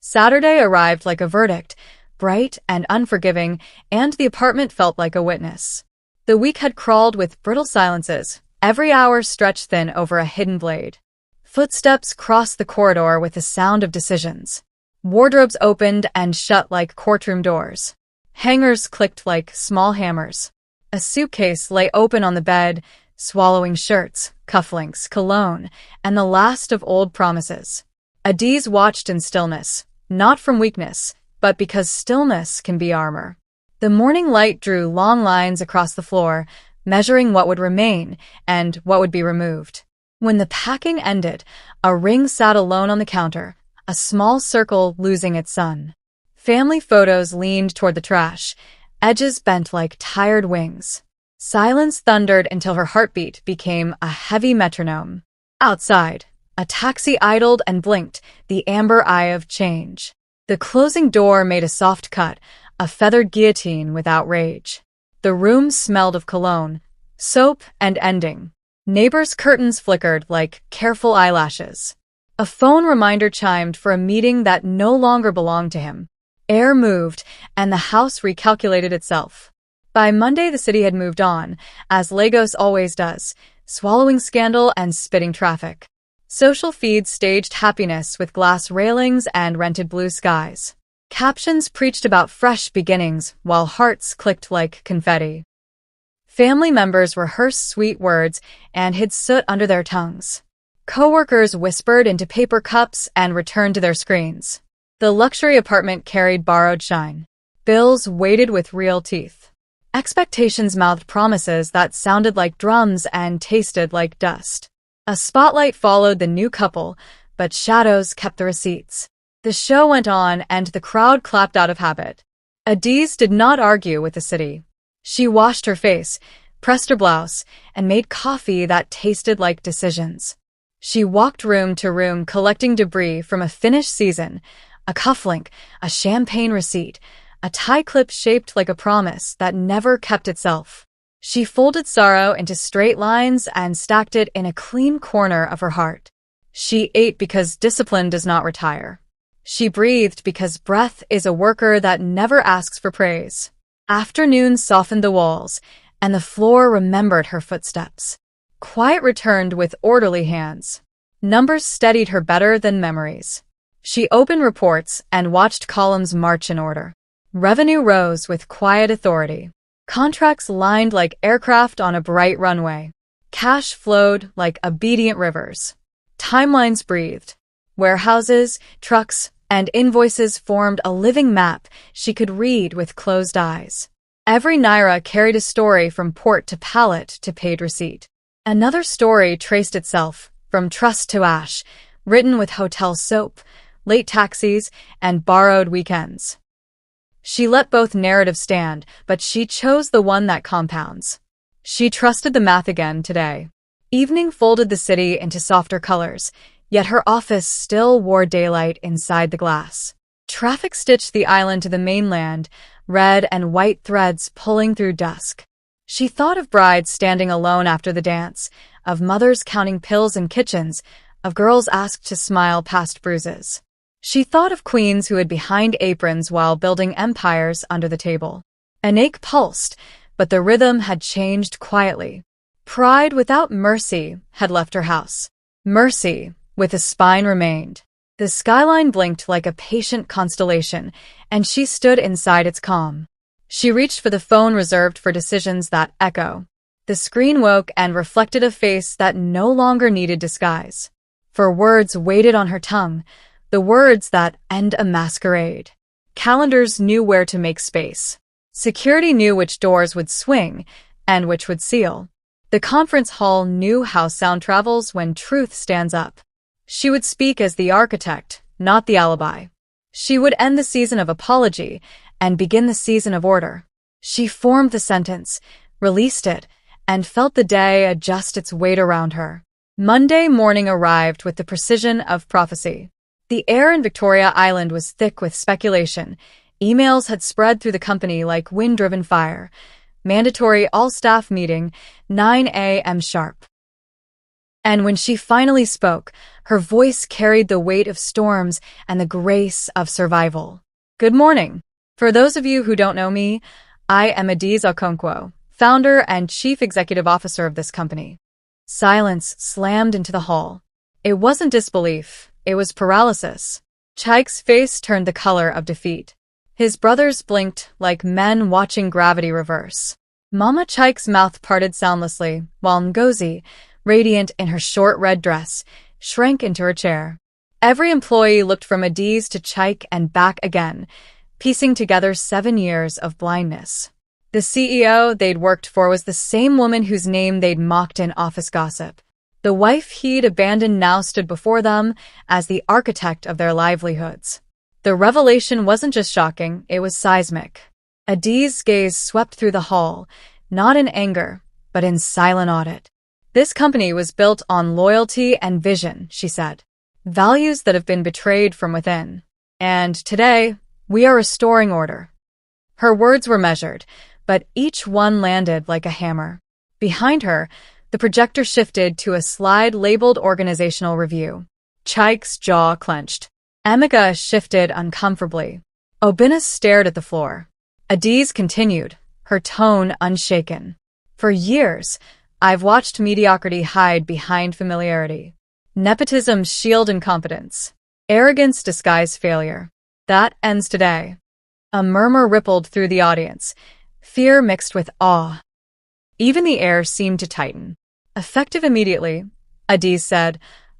Saturday arrived like a verdict, bright and unforgiving, and the apartment felt like a witness. The week had crawled with brittle silences, every hour stretched thin over a hidden blade. Footsteps crossed the corridor with the sound of decisions. Wardrobes opened and shut like courtroom doors. Hangers clicked like small hammers. A suitcase lay open on the bed, swallowing shirts, cufflinks, cologne, and the last of old promises. Adaeze watched in stillness, not from weakness, but because stillness can be armor. The morning light drew long lines across the floor, measuring what would remain and what would be removed. When the packing ended, a ring sat alone on the counter, a small circle losing its sun. Family photos leaned toward the trash, edges bent like tired wings. Silence thundered until her heartbeat became a heavy metronome. Outside, a taxi idled and blinked, the amber eye of change. The closing door made a soft cut, a feathered guillotine without rage. The room smelled of cologne, soap, and ending. Neighbors' curtains flickered like careful eyelashes. A phone reminder chimed for a meeting that no longer belonged to him. Air moved, and the house recalculated itself. By Monday, the city had moved on, as Lagos always does, swallowing scandal and spitting traffic. Social feeds staged happiness with glass railings and rented blue skies. Captions preached about fresh beginnings, while hearts clicked like confetti. Family members rehearsed sweet words and hid soot under their tongues. Coworkers whispered into paper cups and returned to their screens. The luxury apartment carried borrowed shine. Bills waited with real teeth. Expectations mouthed promises that sounded like drums and tasted like dust. A spotlight followed the new couple, but shadows kept the receipts. The show went on, and the crowd clapped out of habit. Adaeze did not argue with the city. She washed her face, pressed her blouse, and made coffee that tasted like decisions. She walked room to room collecting debris from a finished season, a cufflink, a champagne receipt, a tie clip shaped like a promise that never kept itself. She folded sorrow into straight lines and stacked it in a clean corner of her heart. She ate because discipline does not retire. She breathed because breath is a worker that never asks for praise. Afternoons softened the walls, and the floor remembered her footsteps. Quiet returned with orderly hands. Numbers steadied her better than memories. She opened reports and watched columns march in order. Revenue rose with quiet authority. Contracts lined like aircraft on a bright runway. Cash flowed like obedient rivers. Timelines breathed. Warehouses, trucks, and invoices formed a living map she could read with closed eyes. Every naira carried a story from port to pallet to paid receipt. Another story traced itself, from trust to ash, written with hotel soap, late taxis, and borrowed weekends. She let both narratives stand, but she chose the one that compounds. She trusted the math again today. Evening folded the city into softer colors, yet her office still wore daylight inside the glass. Traffic stitched the island to the mainland, red and white threads pulling through dusk. She thought of brides standing alone after the dance, of mothers counting pills in kitchens, of girls asked to smile past bruises. She thought of queens who hid behind aprons while building empires under the table. An ache pulsed, but the rhythm had changed quietly. Pride without mercy had left her house. Mercy, with a spine, remained. The skyline blinked like a patient constellation, and she stood inside its calm. She reached for the phone reserved for decisions that echo. The screen woke and reflected a face that no longer needed disguise. For words waited on her tongue, the words that end a masquerade. Calendars knew where to make space. Security knew which doors would swing and which would seal. The conference hall knew how sound travels when truth stands up. She would speak as the architect, not the alibi. She would end the season of apology and begin the season of order. She formed the sentence, released it, and felt the day adjust its weight around her. Monday morning arrived with the precision of prophecy. The air in Victoria Island was thick with speculation. Emails had spread through the company like wind-driven fire. Mandatory all-staff meeting, 9 a.m. sharp. And when she finally spoke, her voice carried the weight of storms and the grace of survival. Good morning. For those of you who don't know me, I am Adaeze Okonkwo, founder and chief executive officer of this company. Silence slammed into the hall. It wasn't disbelief, it was paralysis. Chaik's face turned the color of defeat. His brothers blinked like men watching gravity reverse. Mama Chaik's mouth parted soundlessly, while Ngozi, radiant in her short red dress, shrank into her chair. Every employee looked from Adaeze to Chaik and back again, piecing together 7 years of blindness. The CEO they'd worked for was the same woman whose name they'd mocked in office gossip. The wife he'd abandoned now stood before them as the architect of their livelihoods. The revelation wasn't just shocking, it was seismic. Adaeze's gaze swept through the hall, not in anger, but in silent audit. This company was built on loyalty and vision, she said. Values that have been betrayed from within. And today, we are restoring order. Her words were measured, but each one landed like a hammer. Behind her, the projector shifted to a slide labeled Organizational Review. Chaik's jaw clenched. Emeka shifted uncomfortably. Obinna stared at the floor. Adaeze continued, her tone unshaken. For years, I've watched mediocrity hide behind familiarity. Nepotism shield incompetence. Arrogance disguise failure. That ends today. A murmur rippled through the audience, fear mixed with awe. Even the air seemed to tighten. Effective immediately, Adaeze said,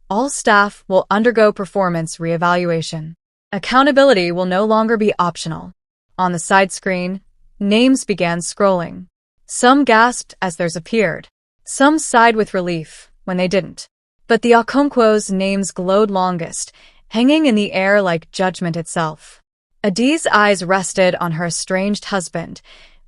all staff will undergo performance reevaluation. Accountability will no longer be optional. On the side screen, names began scrolling. Some gasped as theirs appeared. Some sighed with relief when they didn't. But the Okonkwo's names glowed longest, hanging in the air like judgment itself. Adaeze's eyes rested on her estranged husband,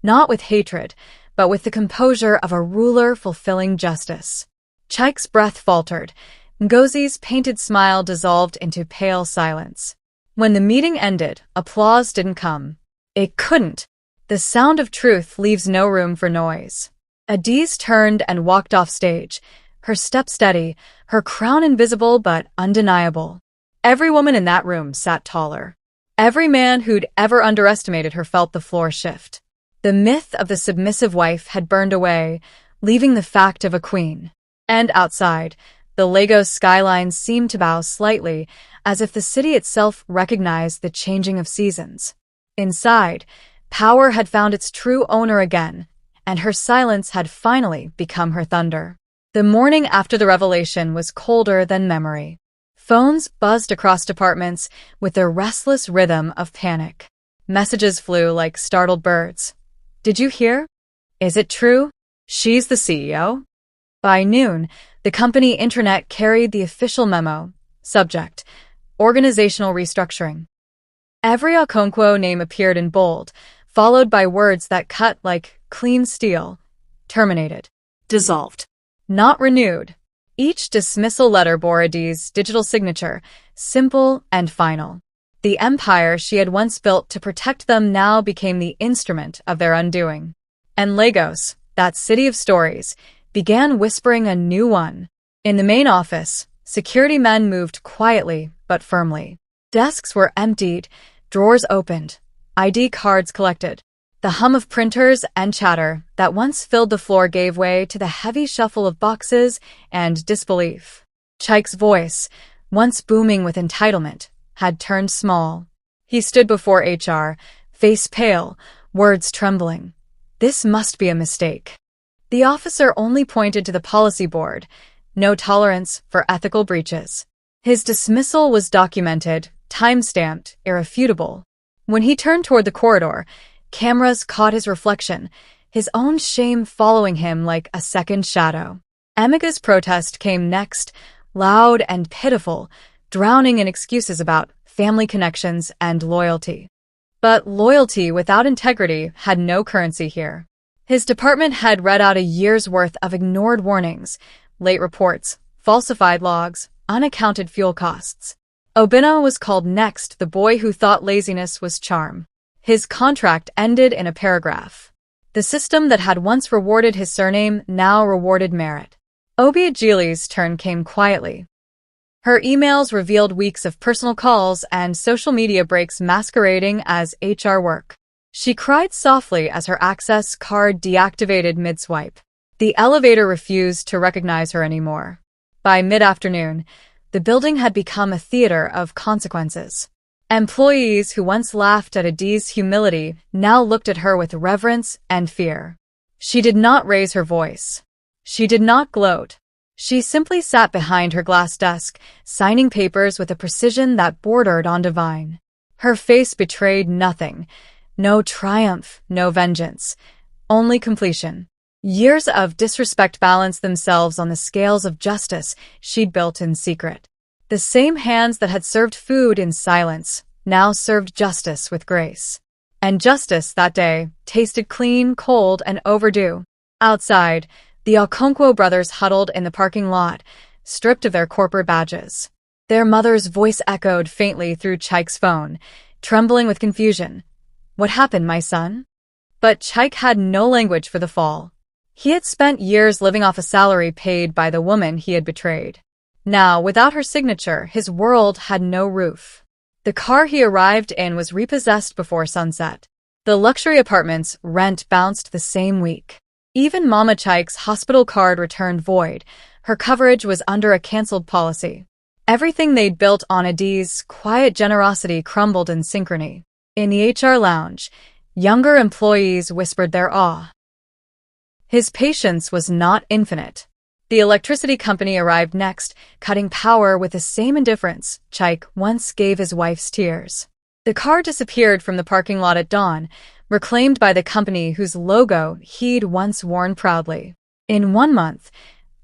not with hatred, but with the composure of a ruler fulfilling justice. Chaik's breath faltered. Ngozi's painted smile dissolved into pale silence. When the meeting ended, applause didn't come. It couldn't. The sound of truth leaves no room for noise. Adaeze turned and walked off stage, her step steady, her crown invisible but undeniable. Every woman in that room sat taller. Every man who'd ever underestimated her felt the floor shift. The myth of the submissive wife had burned away, leaving the fact of a queen. And outside, the Lagos skyline seemed to bow slightly, as if the city itself recognized the changing of seasons. Inside, power had found its true owner again, and her silence had finally become her thunder. The morning after the revelation was colder than memory. Phones buzzed across departments with the restless rhythm of panic. Messages flew like startled birds. Did you hear? Is it true? She's the CEO? By noon, the company intranet carried the official memo. Subject: Organizational restructuring. Every Okonkwo name appeared in bold, followed by words that cut like clean steel. Terminated. Dissolved. Not renewed. Each dismissal letter bore Adaeze's digital signature, simple and final. The empire she had once built to protect them now became the instrument of their undoing. And Lagos, that city of stories, began whispering a new one. In the main office, security men moved quietly but firmly. Desks were emptied, drawers opened, ID cards collected. The hum of printers and chatter that once filled the floor gave way to the heavy shuffle of boxes and disbelief. Chaik's voice, once booming with entitlement, had turned small. He stood before HR, face pale, words trembling. This must be a mistake. The officer only pointed to the policy board, no tolerance for ethical breaches. His dismissal was documented, time-stamped, irrefutable. When he turned toward the corridor, cameras caught his reflection, his own shame following him like a second shadow. Emeka's protest came next, loud and pitiful, drowning in excuses about family connections and loyalty. But loyalty without integrity had no currency here. His department had read out a year's worth of ignored warnings, late reports, falsified logs, unaccounted fuel costs. Obinna was called next, the boy who thought laziness was charm. His contract ended in a paragraph. The system that had once rewarded his surname now rewarded merit. Obiagile's turn came quietly. Her emails revealed weeks of personal calls and social media breaks masquerading as HR work. She cried softly as her access card deactivated mid-swipe. The elevator refused to recognize her anymore. By mid-afternoon, the building had become a theater of consequences. Employees who once laughed at Adaeze's humility now looked at her with reverence and fear. She did not raise her voice. She did not gloat. She simply sat behind her glass desk, signing papers with a precision that bordered on divine. Her face betrayed nothing. No triumph, no vengeance. Only completion. Years of disrespect balanced themselves on the scales of justice she'd built in secret. The same hands that had served food in silence now served justice with grace. And justice that day tasted clean, cold, and overdue. Outside, the Okonkwo brothers huddled in the parking lot, stripped of their corporate badges. Their mother's voice echoed faintly through Chaik's phone, trembling with confusion. "What happened, my son?" But Chaik had no language for the fall. He had spent years living off a salary paid by the woman he had betrayed. Now, without her signature, his world had no roof. The car he arrived in was repossessed before sunset. The luxury apartment's rent bounced the same week. Even Mama Chaik's hospital card returned void. Her coverage was under a cancelled policy. Everything they'd built on Adaeze's quiet generosity crumbled in synchrony. In the HR lounge, younger employees whispered their awe. His patience was not infinite. The electricity company arrived next, cutting power with the same indifference Chaik once gave his wife's tears. The car disappeared from the parking lot at dawn, reclaimed by the company whose logo he'd once worn proudly. In 1 month,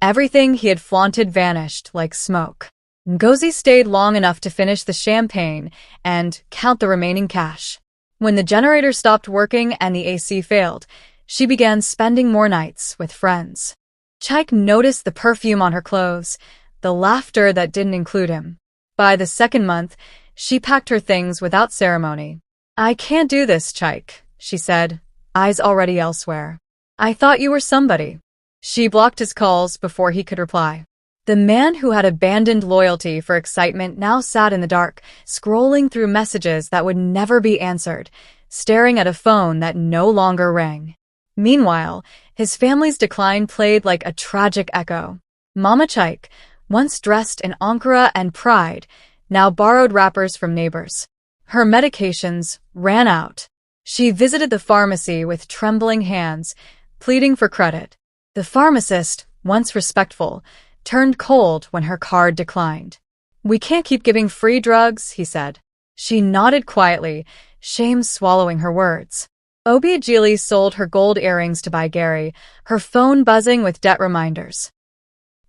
everything he had flaunted vanished like smoke. Ngozi stayed long enough to finish the champagne and count the remaining cash. When the generator stopped working and the AC failed, she began spending more nights with friends. Chaik noticed the perfume on her clothes, the laughter that didn't include him. By the 2nd month, she packed her things without ceremony. "I can't do this, Chaik," she said, eyes already elsewhere. "I thought you were somebody." She blocked his calls before he could reply. The man who had abandoned loyalty for excitement now sat in the dark, scrolling through messages that would never be answered, staring at a phone that no longer rang. Meanwhile, his family's decline played like a tragic echo. Mama Chaik, once dressed in Ankara and pride, now borrowed wrappers from neighbors. Her medications ran out. She visited the pharmacy with trembling hands, pleading for credit. The pharmacist, once respectful, turned cold when her card declined. "We can't keep giving free drugs," he said. She nodded quietly, shame swallowing her words. Obiagile sold her gold earrings to buy Gary, her phone buzzing with debt reminders.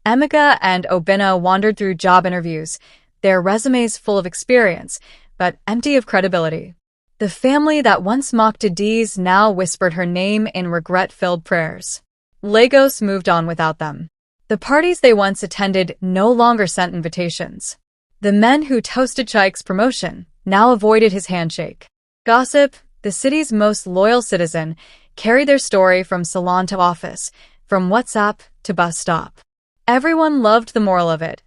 Emeka and Obinna wandered through job interviews, their resumes full of experience, but empty of credibility. The family that once mocked Adaeze now whispered her name in regret-filled prayers. Lagos moved on without them. The parties they once attended no longer sent invitations. The men who toasted Chaik's promotion now avoided his handshake. Gossip, the city's most loyal citizen, carried their story from salon to office, from WhatsApp to bus stop. Everyone loved the moral of it.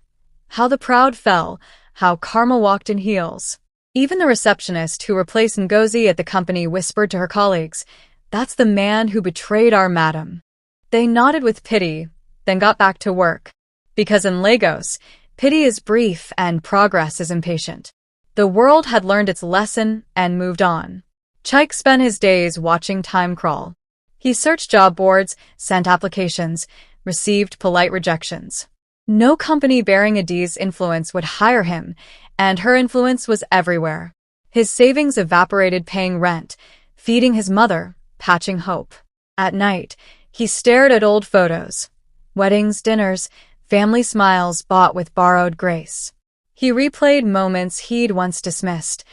How the proud fell, how karma walked in heels. Even the receptionist who replaced Ngozi at the company whispered to her colleagues, "That's the man who betrayed our madam." They nodded with pity, then got back to work. Because in Lagos, pity is brief and progress is impatient. The world had learned its lesson and moved on. Chaik spent his days watching time crawl. He searched job boards, sent applications, received polite rejections. No company bearing Adaeze's influence would hire him, and her influence was everywhere. His savings evaporated paying rent, feeding his mother, patching hope. At night, he stared at old photos. Weddings, dinners, family smiles bought with borrowed grace. He replayed moments he'd once dismissed.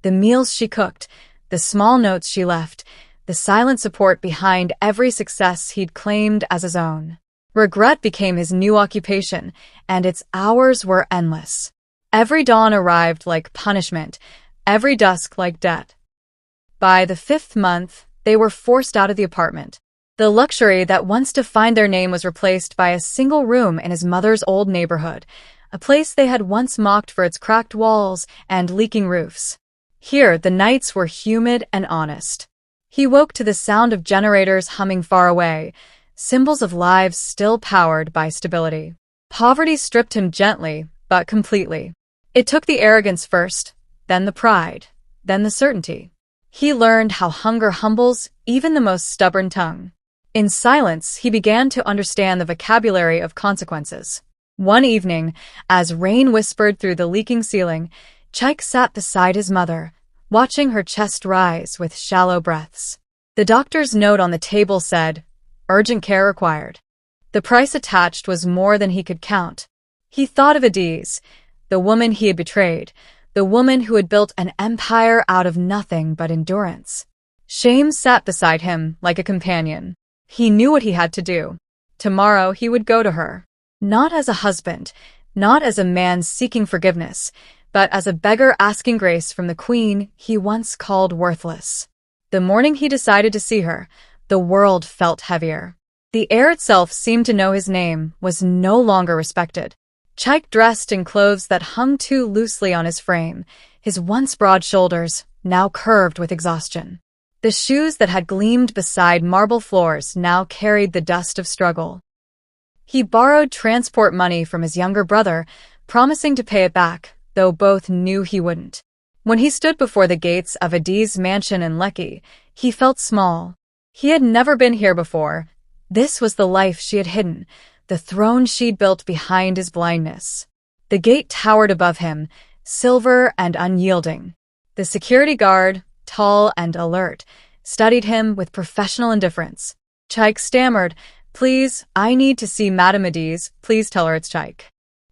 The meals she cooked, the small notes she left, the silent support behind every success he'd claimed as his own. Regret became his new occupation, and its hours were endless. Every dawn arrived like punishment, every dusk like debt. By the 5th month, they were forced out of the apartment. The luxury that once defined their name was replaced by a single room in his mother's old neighborhood, a place they had once mocked for its cracked walls and leaking roofs. Here, the nights were humid and honest. He woke to the sound of generators humming far away, symbols of lives still powered by stability. Poverty stripped him gently, but completely. It took the arrogance first, then the pride, then the certainty. He learned how hunger humbles even the most stubborn tongue. In silence, he began to understand the vocabulary of consequences. One evening, as rain whispered through the leaking ceiling, Chaik sat beside his mother, watching her chest rise with shallow breaths. The doctor's note on the table said, "Urgent care required." The price attached was more than he could count. He thought of Adaeze, the woman he had betrayed, the woman who had built an empire out of nothing but endurance. Shame sat beside him like a companion. He knew what he had to do. Tomorrow he would go to her. Not as a husband, not as a man seeking forgiveness, but as a beggar asking grace from the queen he once called worthless. The morning he decided to see her, the world felt heavier. The air itself seemed to know his name was no longer respected. Chaik dressed in clothes that hung too loosely on his frame, his once broad shoulders now curved with exhaustion. The shoes that had gleamed beside marble floors now carried the dust of struggle. He borrowed transport money from his younger brother, promising to pay it back, though both knew he wouldn't. When he stood before the gates of Adeeze's mansion in Lekki, he felt small. He had never been here before. This was the life she had hidden, the throne she'd built behind his blindness. The gate towered above him, silver and unyielding. The security guard, tall and alert, studied him with professional indifference. Chaik stammered, "Please, I need to see Madame Adaeze. Please tell her it's Chaik."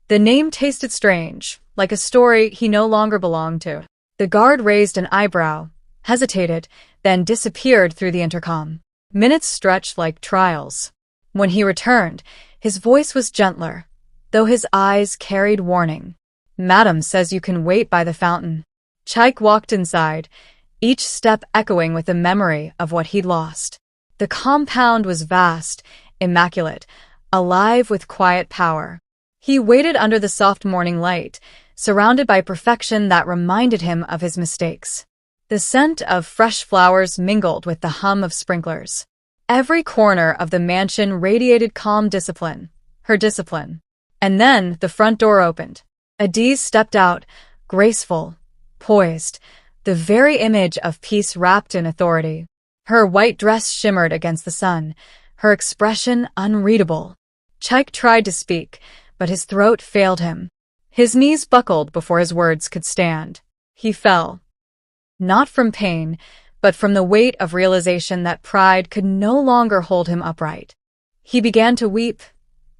The name tasted strange, like a story he no longer belonged to. The guard raised an eyebrow, hesitated, then disappeared through the intercom. Minutes stretched like trials. When he returned, his voice was gentler, though his eyes carried warning. "Madam says you can wait by the fountain." Chaik walked inside, each step echoing with the memory of what he'd lost. The compound was vast, immaculate, alive with quiet power. He waited under the soft morning light, surrounded by perfection that reminded him of his mistakes. The scent of fresh flowers mingled with the hum of sprinklers. Every corner of the mansion radiated calm discipline, her discipline. And then the front door opened. Adaeze stepped out, graceful, poised, the very image of peace wrapped in authority. Her white dress shimmered against the sun, her expression unreadable. Chaik tried to speak, but his throat failed him. His knees buckled before his words could stand. He fell. Not from pain, but from the weight of realization that pride could no longer hold him upright. He began to weep,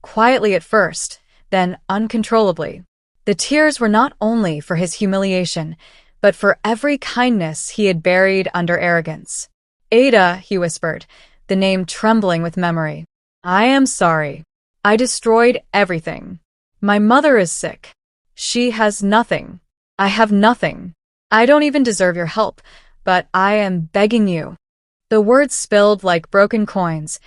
quietly at first, then uncontrollably. The tears were not only for his humiliation, but for every kindness he had buried under arrogance. "Ada," he whispered, the name trembling with memory. "I am sorry. I destroyed everything. My mother is sick. She has nothing. I have nothing. I don't even deserve your help, but I am begging you." The words spilled like broken coins,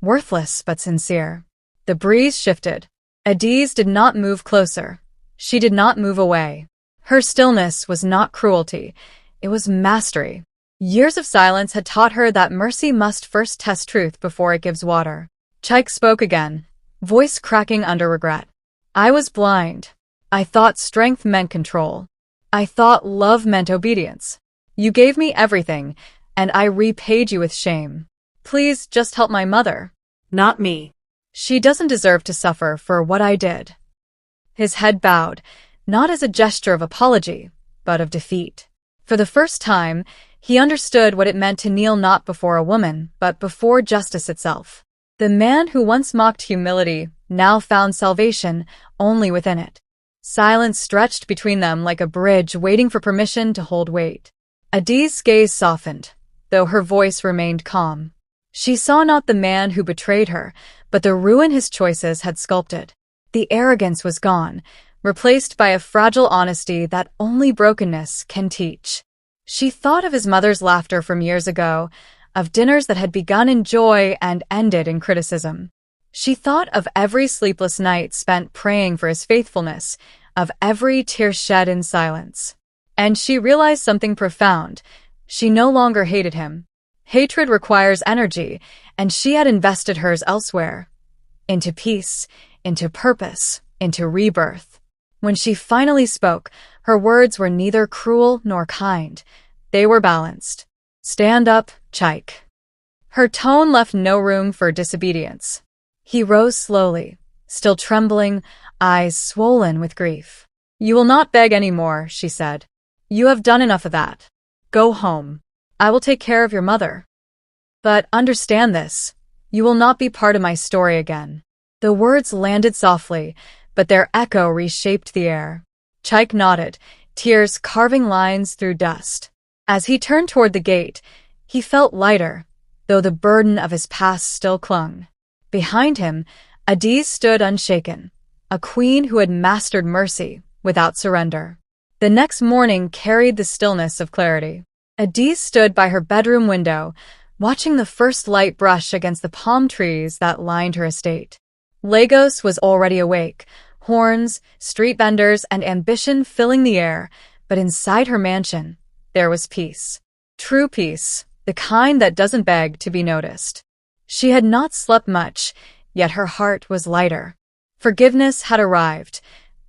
worthless but sincere. The breeze shifted. Adaeze did not move closer. She did not move away. Her stillness was not cruelty. It was mastery. Years of silence had taught her that mercy must first test truth before it gives water. Chaik spoke again, voice cracking under regret. "I was blind. I thought strength meant control. I thought love meant obedience. You gave me everything, and I repaid you with shame. Please just help my mother." "Not me. "She doesn't deserve to suffer for what I did." His head bowed, not as a gesture of apology, but of defeat. For the first time, he understood what it meant to kneel not before a woman, but before justice itself. The man who once mocked humility now found salvation only within it. Silence stretched between them like a bridge waiting for permission to hold weight. Adeeze's gaze softened, though her voice remained calm. She saw not the man who betrayed her, but the ruin his choices had sculpted. The arrogance was gone, replaced by a fragile honesty that only brokenness can teach. She thought of his mother's laughter from years ago, of dinners that had begun in joy and ended in criticism. She thought of every sleepless night spent praying for his faithfulness, of every tear shed in silence. And she realized something profound. She no longer hated him. Hatred requires energy, and she had invested hers elsewhere. Into peace, into purpose, into rebirth. When she finally spoke, her words were neither cruel nor kind. They were balanced. "Stand up, Chaik." Her tone left no room for disobedience. He rose slowly, still trembling, eyes swollen with grief. "You will not beg any more," she said. "You have done enough of that. Go home. I will take care of your mother. But understand this, you will not be part of my story again." The words landed softly, but their echo reshaped the air. Chaik nodded, tears carving lines through dust. As he turned toward the gate, he felt lighter, though the burden of his past still clung. Behind him, Adaeze stood unshaken, a queen who had mastered mercy without surrender. The next morning carried the stillness of clarity. Adaeze stood by her bedroom window, watching the first light brush against the palm trees that lined her estate. Lagos was already awake, horns, street vendors, and ambition filling the air, but inside her mansion, there was peace. True peace, the kind that doesn't beg to be noticed. She had not slept much, yet her heart was lighter. Forgiveness had arrived,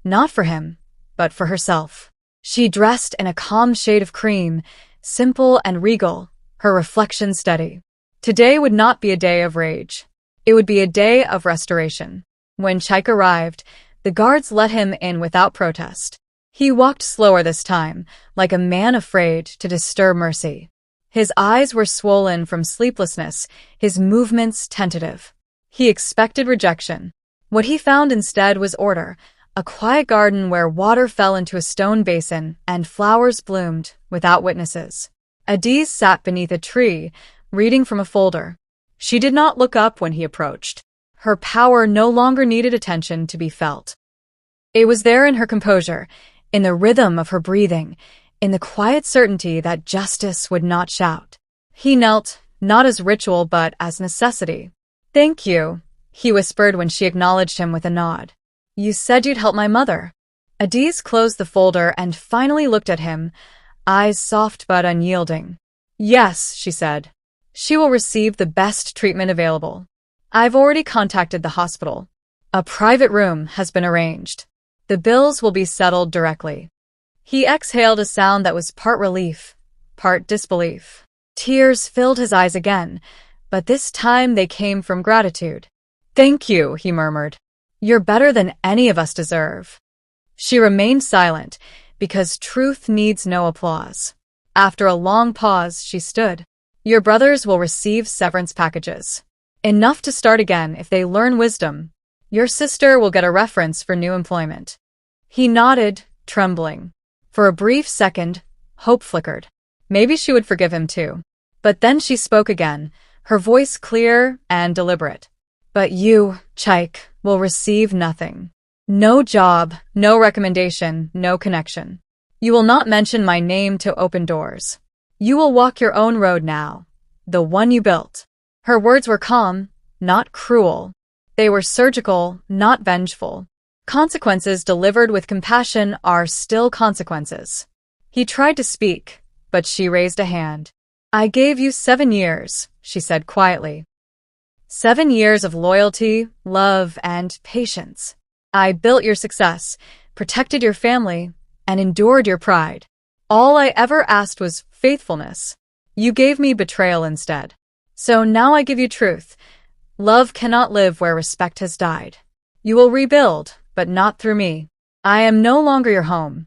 not for him, but for herself. She dressed in a calm shade of cream, simple and regal, her reflection steady. Today would not be a day of rage. It would be a day of restoration. When Chaik arrived, the guards let him in without protest. He walked slower this time, like a man afraid to disturb mercy. His eyes were swollen from sleeplessness, his movements tentative. He expected rejection. What he found instead was order, a quiet garden where water fell into a stone basin and flowers bloomed without witnesses. Adaeze sat beneath a tree, reading from a folder. She did not look up when he approached. Her power no longer needed attention to be felt. It was there in her composure, in the rhythm of her breathing, in the quiet certainty that justice would not shout. He knelt, not as ritual but as necessity. "Thank you," he whispered when she acknowledged him with a nod. "You said you'd help my mother." Adaeze closed the folder and finally looked at him, eyes soft but unyielding. "Yes," she said. "She will receive the best treatment available. I've already contacted the hospital. A private room has been arranged. The bills will be settled directly." He exhaled a sound that was part relief, part disbelief. Tears filled his eyes again, but this time they came from gratitude. "Thank you," he murmured. "You're better than any of us deserve." She remained silent, because truth needs no applause. After a long pause, she stood. "Your brothers will receive severance packages. Enough to start again if they learn wisdom. Your sister will get a reference for new employment." He nodded, trembling. For a brief second, hope flickered. Maybe she would forgive him too. But then she spoke again, her voice clear and deliberate. "But you, Chaik, will receive nothing. No job, no recommendation, no connection. You will not mention my name to open doors. You will walk your own road now, the one you built." Her words were calm, not cruel. They were surgical, not vengeful. Consequences delivered with compassion are still consequences. He tried to speak, but she raised a hand. "I gave you 7 years," she said quietly. 7 years of loyalty, love, and patience. I built your success, protected your family, and endured your pride. All I ever asked was faithfulness. You gave me betrayal instead. So now I give you truth. Love cannot live where respect has died. You will rebuild, but not through me. I am no longer your home."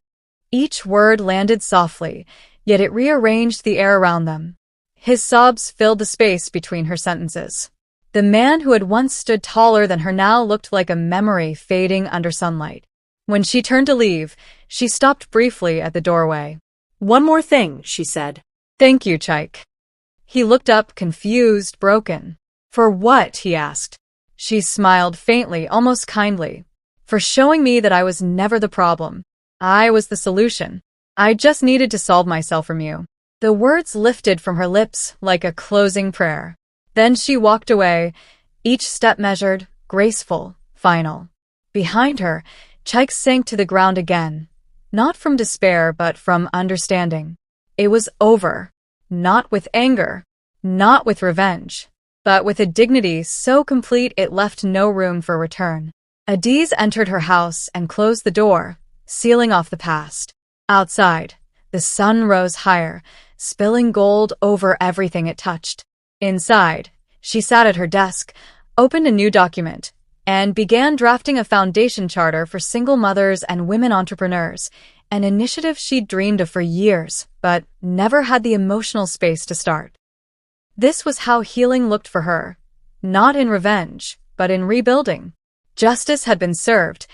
Each word landed softly, yet it rearranged the air around them. His sobs filled the space between her sentences. The man who had once stood taller than her now looked like a memory fading under sunlight. When she turned to leave, she stopped briefly at the doorway. "One more thing," she said. "Thank you, Chaik." He looked up, confused, broken. "For what?" he asked. She smiled faintly, almost kindly. "For showing me that I was never the problem. I was the solution. I just needed to solve myself from you." The words lifted from her lips like a closing prayer. Then she walked away, each step measured, graceful, final. Behind her, Chike sank to the ground again, not from despair but from understanding. It was over, not with anger, not with revenge, but with a dignity so complete it left no room for return. Adaeze entered her house and closed the door, sealing off the past. Outside, the sun rose higher, spilling gold over everything it touched. Inside, she sat at her desk, opened a new document, and began drafting a foundation charter for single mothers and women entrepreneurs, an initiative she'd dreamed of for years, but never had the emotional space to start. This was how healing looked for her, not in revenge, but in rebuilding. Justice had been served,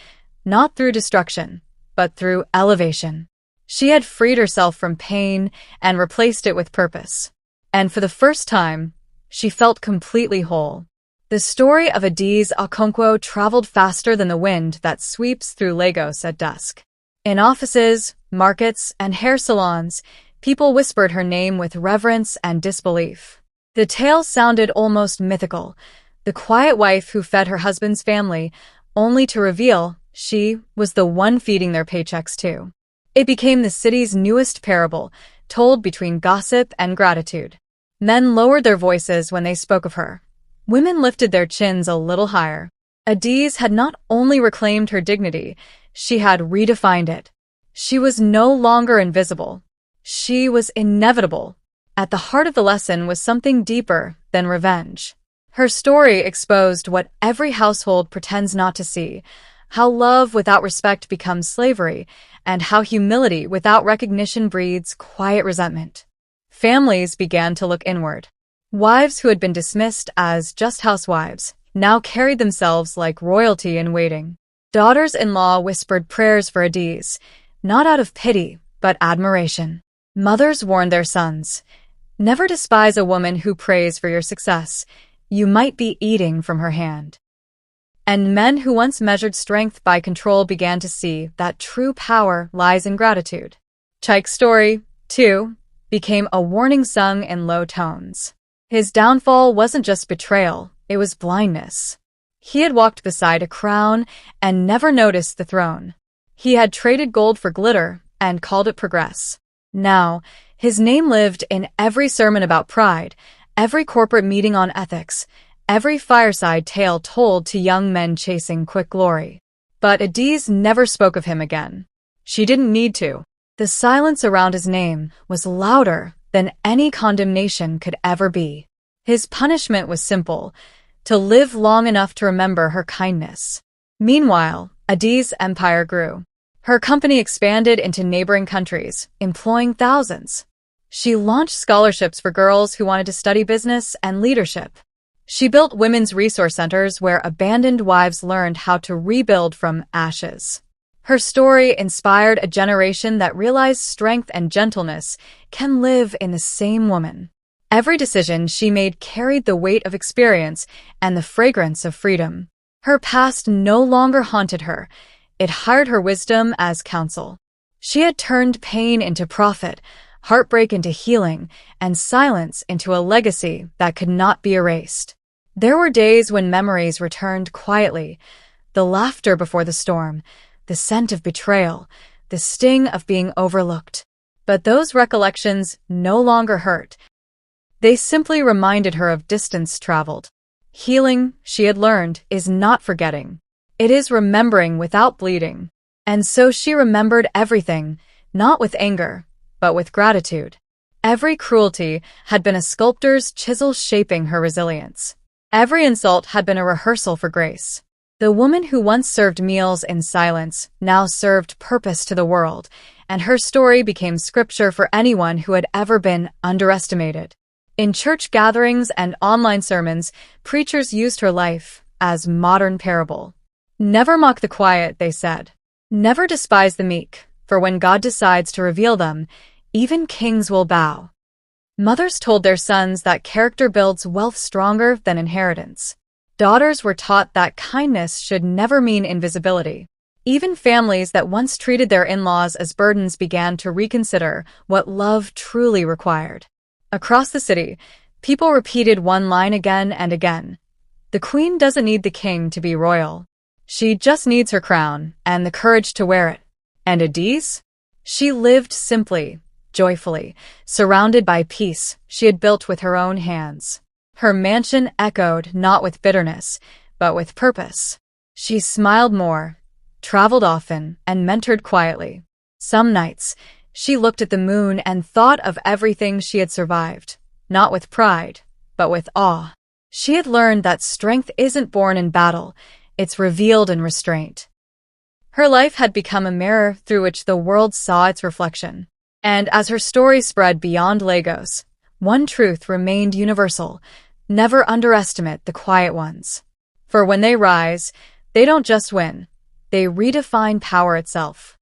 not through destruction, but through elevation. She had freed herself from pain and replaced it with purpose. And for the first time, she felt completely whole. The story of Adaeze Okonkwo traveled faster than the wind that sweeps through Lagos at dusk. In offices, markets, and hair salons, people whispered her name with reverence and disbelief. The tale sounded almost mythical, the quiet wife who fed her husband's family, only to reveal she was the one feeding their paychecks too. It became the city's newest parable, told between gossip and gratitude. Men lowered their voices when they spoke of her. Women lifted their chins a little higher. Adaeze had not only reclaimed her dignity, she had redefined it. She was no longer invisible. She was inevitable. At the heart of the lesson was something deeper than revenge. Her story exposed what every household pretends not to see, how love without respect becomes slavery, and how humility without recognition breeds quiet resentment. Families began to look inward. Wives who had been dismissed as just housewives now carried themselves like royalty in waiting. Daughters-in-law whispered prayers for Adaeze, not out of pity, but admiration. Mothers warned their sons, "Never despise a woman who prays for your success. You might be eating from her hand." And men who once measured strength by control began to see that true power lies in gratitude. Chike's story, too, became a warning sung in low tones. His downfall wasn't just betrayal, it was blindness. He had walked beside a crown and never noticed the throne. He had traded gold for glitter and called it progress. Now, his name lived in every sermon about pride, every corporate meeting on ethics, every fireside tale told to young men chasing quick glory. But Adaeze never spoke of him again. She didn't need to. The silence around his name was louder than any condemnation could ever be. His punishment was simple: to live long enough to remember her kindness. Meanwhile, Adaeze's empire grew. Her company expanded into neighboring countries, employing thousands. She launched scholarships for girls who wanted to study business and leadership. She built women's resource centers where abandoned wives learned how to rebuild from ashes. Her story inspired a generation that realized strength and gentleness can live in the same woman. Every decision she made carried the weight of experience and the fragrance of freedom. Her past no longer haunted her. It hired her wisdom as counsel. She had turned pain into profit, heartbreak into healing, and silence into a legacy that could not be erased. There were days when memories returned quietly, the laughter before the storm, the scent of betrayal, the sting of being overlooked. But those recollections no longer hurt. They simply reminded her of distance traveled. Healing, she had learned, is not forgetting. It is remembering without bleeding. And so she remembered everything, not with anger, but with gratitude. Every cruelty had been a sculptor's chisel shaping her resilience. Every insult had been a rehearsal for grace. The woman who once served meals in silence now served purpose to the world, and her story became scripture for anyone who had ever been underestimated. In church gatherings and online sermons, preachers used her life as modern parable. Never mock the quiet, they said. Never despise the meek, for when God decides to reveal them, even kings will bow. Mothers told their sons that character builds wealth stronger than inheritance. Daughters were taught that kindness should never mean invisibility. Even families that once treated their in-laws as burdens began to reconsider what love truly required. Across the city, people repeated one line again and again. The queen doesn't need the king to be royal. She just needs her crown and the courage to wear it. And Adaeze? She lived simply, joyfully, surrounded by peace she had built with her own hands. Her mansion echoed not with bitterness, but with purpose. She smiled more, traveled often, and mentored quietly. Some nights, she looked at the moon and thought of everything she had survived, not with pride, but with awe. She had learned that strength isn't born in battle, it's revealed in restraint. Her life had become a mirror through which the world saw its reflection. And as her story spread beyond Lagos, one truth remained universal: never underestimate the quiet ones. For when they rise, they don't just win, they redefine power itself.